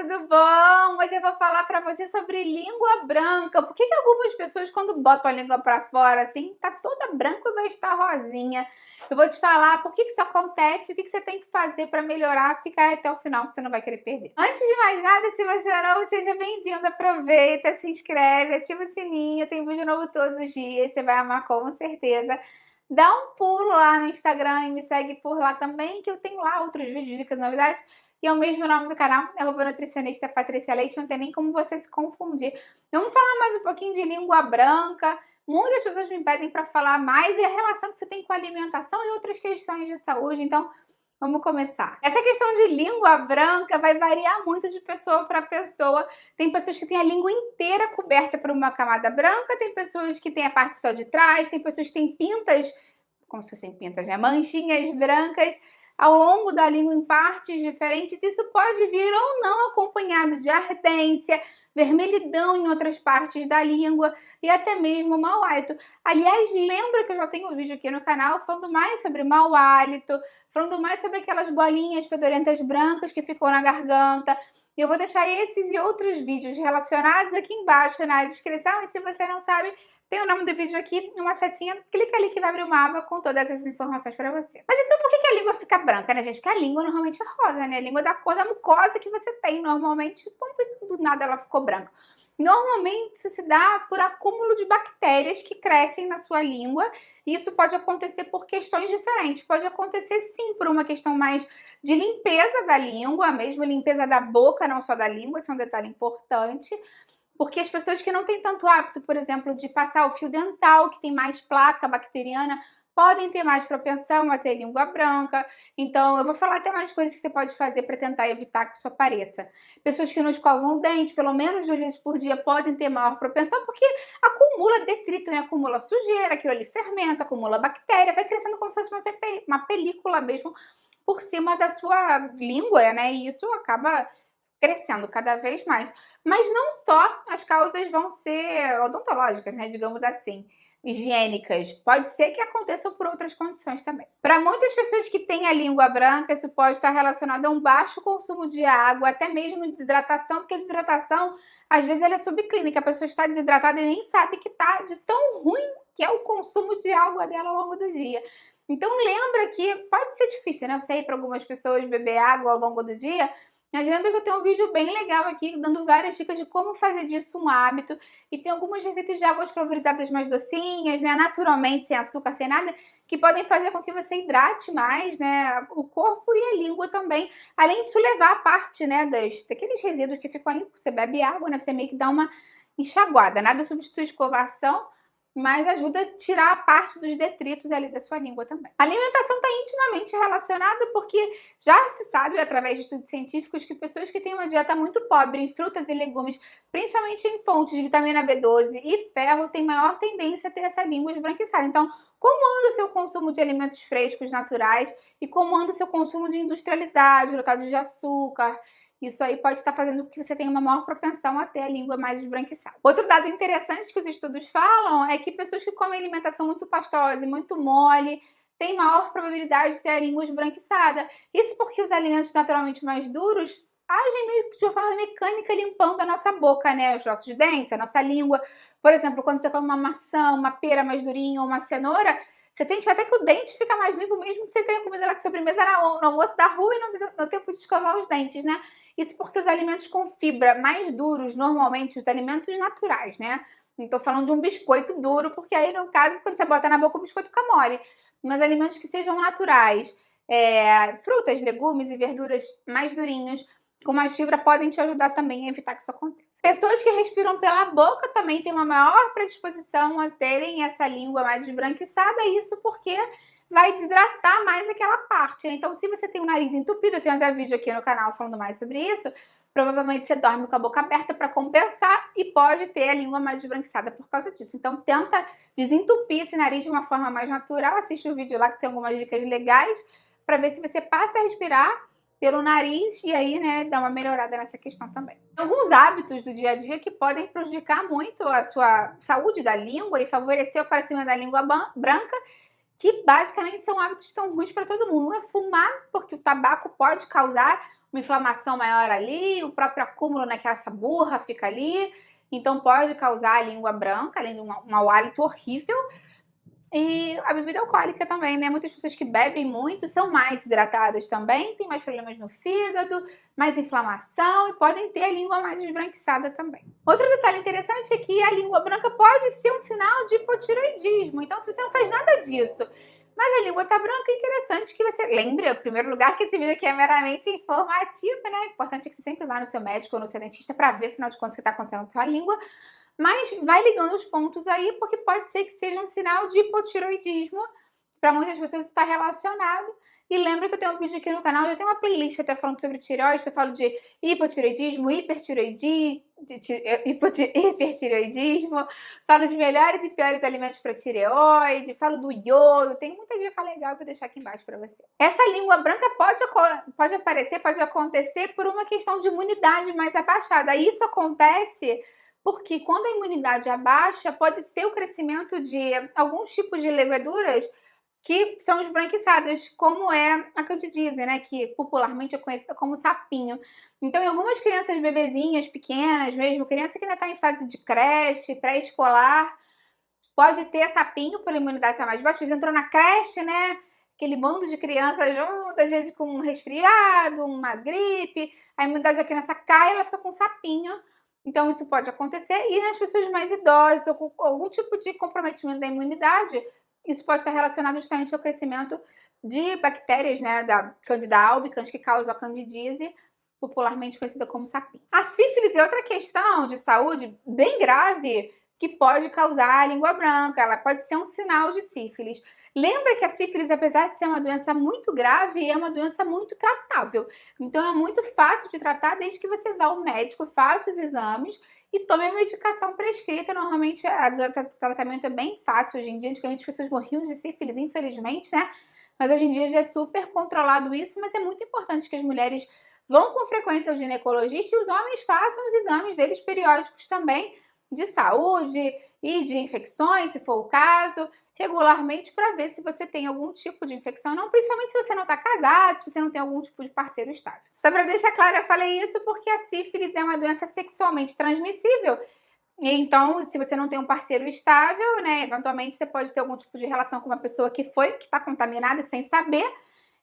tudo bom? Hoje eu vou falar pra você sobre língua branca. Por que algumas pessoas, quando botam a língua pra fora, assim, tá toda branca e vai estar rosinha? Eu vou te falar por que isso acontece, o que você tem que fazer pra melhorar, fica aí até o final, que você não vai querer perder. Antes de mais nada, se você é novo, seja bem-vindo, aproveita, se inscreve, ativa o sininho, tem vídeo novo todos os dias, você vai amar com certeza. Dá um pulo lá no Instagram e me segue por lá também, que eu tenho lá outros vídeos, dicas, novidades. E é o mesmo nome do canal, é a nutricionista Patrícia Leite, não tem nem como você se confundir. Vamos falar mais um pouquinho de língua branca. Muitas pessoas me pedem para falar mais e a relação que você tem com a alimentação e outras questões de saúde, então vamos começar. Essa questão de língua branca vai variar muito de pessoa para pessoa. Tem pessoas que têm a língua inteira coberta por uma camada branca, tem pessoas que têm a parte só de trás, tem pessoas que têm pintas, como se fossem pintas, né? Manchinhas brancas ao longo da língua em partes diferentes. Isso pode vir ou não acompanhado de ardência, vermelhidão em outras partes da língua e até mesmo mau hálito. Aliás, lembra que eu já tenho um vídeo aqui no canal falando mais sobre mau hálito, falando mais sobre aquelas bolinhas fedorentas brancas que ficam na garganta. Eu vou deixar esses e outros vídeos relacionados aqui embaixo na descrição. E se você não sabe, tem o nome do vídeo aqui, uma setinha, clica ali que vai abrir uma aba com todas essas informações para você. Mas então por que a língua fica branca, né, gente? Porque a língua normalmente é rosa, né? A língua é da cor da mucosa que você tem normalmente. Como do nada ela ficou branca? Normalmente isso se dá por acúmulo de bactérias que crescem na sua língua. E isso pode acontecer por questões diferentes. Pode acontecer sim por uma questão mais de limpeza da língua, mesmo limpeza da boca, não só da língua, esse é um detalhe importante. Porque as pessoas que não têm tanto hábito, por exemplo, de passar o fio dental, que tem mais placa bacteriana, podem ter mais propensão a ter língua branca. Então, eu vou falar até mais coisas que você pode fazer para tentar evitar que isso apareça. Pessoas que não escovam o dente, pelo menos 2 vezes por dia, podem ter maior propensão, porque acumula detrito, né? Acumula sujeira, aquilo ali fermenta, acumula bactéria, vai crescendo como se fosse uma película mesmo por cima da sua língua, né? E isso acaba crescendo cada vez mais. Mas não só as causas vão ser odontológicas, né, digamos assim, higiênicas. Pode ser que aconteçam por outras condições também. Para muitas pessoas que têm a língua branca, isso pode estar relacionado a um baixo consumo de água, até mesmo desidratação, porque a desidratação, às vezes, ela é subclínica. A pessoa está desidratada e nem sabe que está de tão ruim que é o consumo de água dela ao longo do dia. Então, lembra que pode ser difícil, né? Você ir para algumas pessoas beber água ao longo do dia. Mas lembra que eu tenho um vídeo bem legal aqui, dando várias dicas de como fazer disso um hábito. E tem algumas receitas de águas flavorizadas mais docinhas, né? Naturalmente, sem açúcar, sem nada, que podem fazer com que você hidrate mais, né? O corpo e a língua também. Além disso, levar a parte, né? Daqueles resíduos que ficam ali, você bebe água, né? Você meio que dá uma enxaguada. Nada substitui escovação, mas ajuda a tirar a parte dos detritos ali da sua língua também. A alimentação está intimamente relacionada porque já se sabe, através de estudos científicos, que pessoas que têm uma dieta muito pobre em frutas e legumes, principalmente em fontes de vitamina B12 e ferro, têm maior tendência a ter essa língua esbranquiçada. Então, como anda o seu consumo de alimentos frescos, naturais, e como anda o seu consumo de industrializados, lotados de açúcar? Isso aí pode estar fazendo com que você tenha uma maior propensão a ter a língua mais esbranquiçada. Outro dado interessante que os estudos falam é que pessoas que comem alimentação muito pastosa e muito mole têm maior probabilidade de ter a língua esbranquiçada. Isso porque os alimentos naturalmente mais duros agem meio que de uma forma mecânica limpando a nossa boca, né? Os nossos dentes, a nossa língua. Por exemplo, quando você come uma maçã, uma pera mais durinha ou uma cenoura, você sente até que o dente fica mais limpo mesmo que você tenha comido lá de sobremesa no almoço da rua e não deu tempo de escovar os dentes, né? Isso porque os alimentos com fibra mais duros, normalmente os alimentos naturais, né? Não tô falando de um biscoito duro, porque aí no caso, quando você bota na boca, o biscoito fica mole. Mas alimentos que sejam naturais, frutas, legumes e verduras mais durinhos, com mais fibra, podem te ajudar também a evitar que isso aconteça. Pessoas que respiram pela boca também têm uma maior predisposição a terem essa língua mais esbranquiçada, isso porque vai desidratar mais aquela parte, né? Então, se você tem o nariz entupido, eu tenho até vídeo aqui no canal falando mais sobre isso, provavelmente você dorme com a boca aberta para compensar e pode ter a língua mais esbranquiçada por causa disso. Então, tenta desentupir esse nariz de uma forma mais natural, assiste o vídeo lá que tem algumas dicas legais para ver se você passa a respirar pelo nariz e aí, né, dá uma melhorada nessa questão também. Alguns hábitos do dia a dia que podem prejudicar muito a sua saúde da língua e favorecer o aparecimento da língua branca, que basicamente são hábitos tão ruins para todo mundo. Um é fumar, porque o tabaco pode causar uma inflamação maior ali, o próprio acúmulo naquela burra fica ali, então pode causar a língua branca, além de um mau hálito horrível. E a bebida alcoólica também, né? Muitas pessoas que bebem muito são mais hidratadas também, têm mais problemas no fígado, mais inflamação e podem ter a língua mais esbranquiçada também. Outro detalhe interessante é que a língua branca pode ser um sinal de hipotireoidismo. Então, se você não faz nada disso, mas a língua tá branca, é interessante que você lembre, em primeiro lugar, que esse vídeo aqui é meramente informativo, né? É importante que você sempre vá no seu médico ou no seu dentista para ver, afinal de contas, o que está acontecendo com a sua língua. Mas vai ligando os pontos aí, porque pode ser que seja um sinal de hipotireoidismo. Para muitas pessoas está relacionado. E lembra que eu tenho um vídeo aqui no canal, já tem uma playlist até falando sobre tireoide, eu falo de hipotireoidismo, hipertireoidismo, falo de melhores e piores alimentos para tireoide, falo do iodo, tem muita dica legal que eu vou deixar aqui embaixo para você. Essa língua branca pode aparecer, pode acontecer por uma questão de imunidade mais abaixada. Isso acontece porque quando a imunidade abaixa, pode ter o crescimento de alguns tipos de leveduras que são esbranquiçadas, como é a candidíase, né, que popularmente é conhecida como sapinho. Então, em algumas crianças bebezinhas, pequenas mesmo, criança que ainda está em fase de creche, pré-escolar, pode ter sapinho pela imunidade estar mais baixa. Você entrou na creche, né, aquele bando de crianças junto, às vezes com um resfriado, uma gripe, a imunidade da criança cai, ela fica com sapinho. Então, isso pode acontecer. E nas pessoas mais idosas, ou com algum tipo de comprometimento da imunidade, isso pode estar relacionado justamente ao crescimento de bactérias, né, da Candida albicans, que causam a candidíase, popularmente conhecida como sapinho. A sífilis é outra questão de saúde bem grave que pode causar a língua branca, ela pode ser um sinal de sífilis. Lembra que a sífilis, apesar de ser uma doença muito grave, é uma doença muito tratável. Então é muito fácil de tratar desde que você vá ao médico, faça os exames e tome a medicação prescrita. Normalmente o tratamento é bem fácil hoje em dia. Antigamente as pessoas morriam de sífilis, infelizmente, né? Mas hoje em dia já é super controlado isso, mas é muito importante que as mulheres vão com frequência ao ginecologista e os homens façam os exames deles periódicos também, de saúde e de infecções, se for o caso, regularmente para ver se você tem algum tipo de infecção, não, principalmente se você não está casado, se você não tem algum tipo de parceiro estável. Só para deixar claro, eu falei isso porque a sífilis é uma doença sexualmente transmissível. Então, se você não tem um parceiro estável, né, eventualmente você pode ter algum tipo de relação com uma pessoa que está contaminada sem saber.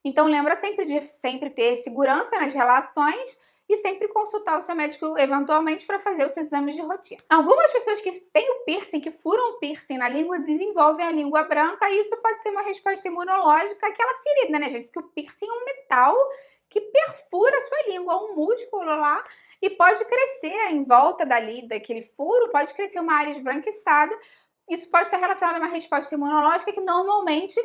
Então, lembra sempre de ter segurança nas relações e sempre consultar o seu médico eventualmente para fazer os seus exames de rotina. Algumas pessoas que têm o piercing, que furam o piercing na língua, desenvolvem a língua branca e isso pode ser uma resposta imunológica àquela ferida, né, gente? Porque o piercing é um metal que perfura a sua língua, um músculo lá, e pode crescer em volta daquele furo, pode crescer uma área esbranquiçada. Isso pode estar relacionado a uma resposta imunológica que normalmente,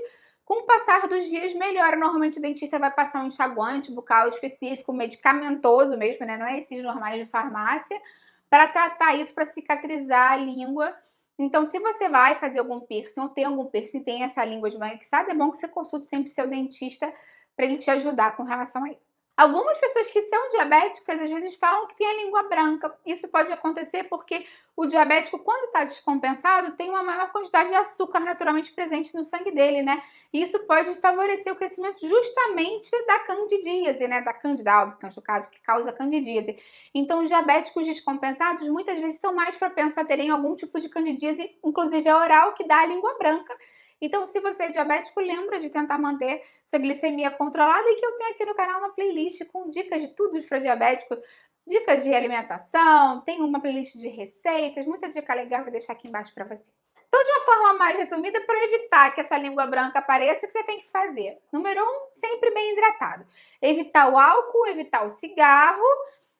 com o passar dos dias, melhora. Normalmente o dentista vai passar um enxaguante bucal específico, medicamentoso mesmo, né? Não é esses normais de farmácia, para tratar isso, para cicatrizar a língua. Então, se você vai fazer algum piercing ou tem algum piercing, tem essa língua esbranquiçada, é bom que você consulte sempre seu dentista para ele te ajudar com relação a isso. Algumas pessoas que são diabéticas às vezes falam que tem a língua branca. Isso pode acontecer porque o diabético, quando está descompensado, tem uma maior quantidade de açúcar naturalmente presente no sangue dele, né? E isso pode favorecer o crescimento justamente da candidíase, né? Da Candida albicans, no caso, que causa candidíase. Então, os diabéticos descompensados muitas vezes são mais propensos a terem algum tipo de candidíase, inclusive a oral, que dá a língua branca. Então, se você é diabético, lembra de tentar manter sua glicemia controlada e que eu tenho aqui no canal uma playlist com dicas de tudo para diabético, dicas de alimentação, tem uma playlist de receitas, muita dica legal, vou deixar aqui embaixo para você. Então, de uma forma mais resumida, para evitar que essa língua branca apareça, o que você tem que fazer? Número 1, sempre bem hidratado. Evitar o álcool, evitar o cigarro,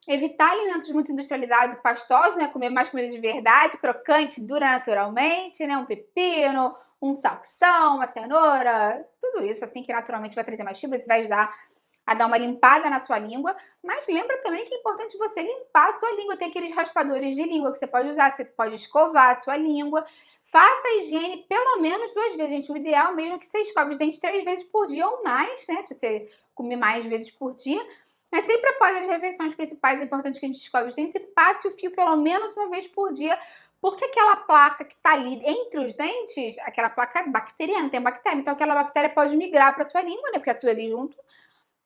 evitar alimentos muito industrializados e pastosos, né? Comer mais comida de verdade, crocante, dura naturalmente, né? Um pepino, um salsão, uma cenoura, tudo isso assim que naturalmente vai trazer mais fibras e vai ajudar a dar uma limpada na sua língua. Mas lembra também que é importante você limpar a sua língua. Tem aqueles raspadores de língua que você pode usar, você pode escovar a sua língua. Faça a higiene pelo menos 2 vezes, gente. O ideal mesmo é que você escove os dentes 3 vezes por dia ou mais, né? Se você comer mais vezes por dia. Mas sempre após as refeições principais é importante que a gente escove os dentes e passe o fio pelo menos 1 vez por dia, porque aquela placa que está ali entre os dentes, aquela placa é bacteriana, tem bactéria, então aquela bactéria pode migrar para sua língua, né, porque é tudo ali junto,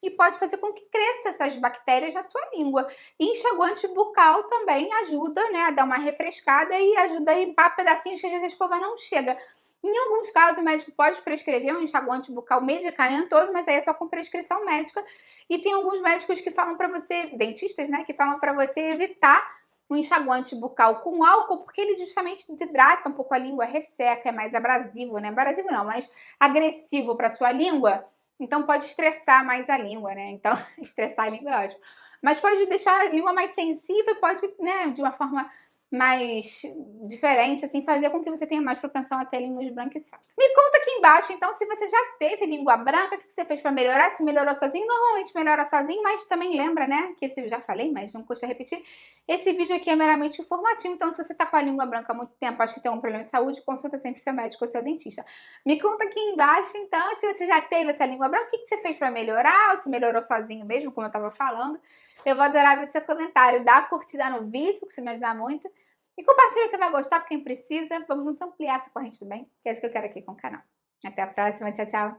e pode fazer com que cresça essas bactérias na sua língua. E enxaguante bucal também ajuda, né, a dar uma refrescada e ajuda a limpar pedacinhos que às vezes a escova não chega. Em alguns casos, o médico pode prescrever um enxaguante bucal medicamentoso, mas aí é só com prescrição médica. E tem alguns médicos que falam para você, dentistas, né, que falam para você evitar o enxaguante bucal com álcool, porque ele justamente desidrata um pouco a língua, resseca, é mais abrasivo, né? Abrasivo não, mas agressivo para sua língua. Então pode estressar mais a língua, né? Então, estressar a língua é ótimo. Mas pode deixar a língua mais sensível, pode, né, de uma forma mais diferente, assim, fazer com que você tenha mais propensão a ter língua esbranquiçada. Me conta aqui embaixo, então, se você já teve língua branca, o que você fez para melhorar? Se melhorou sozinho, normalmente melhora sozinho, mas também lembra, né, que esse eu já falei, mas não custa repetir, esse vídeo aqui é meramente informativo, então se você tá com a língua branca há muito tempo, acha que tem um problema de saúde, consulta sempre seu médico ou seu dentista. Me conta aqui embaixo, então, se você já teve essa língua branca, o que você fez para melhorar, ou se melhorou sozinho mesmo, como eu tava falando. Eu vou adorar ver seu comentário, dá curtida no vídeo, porque você me ajuda muito. E compartilha quem vai gostar com quem precisa. Vamos juntos ampliar essa corrente do bem, que é isso que eu quero aqui com o canal. Até a próxima. Tchau, tchau.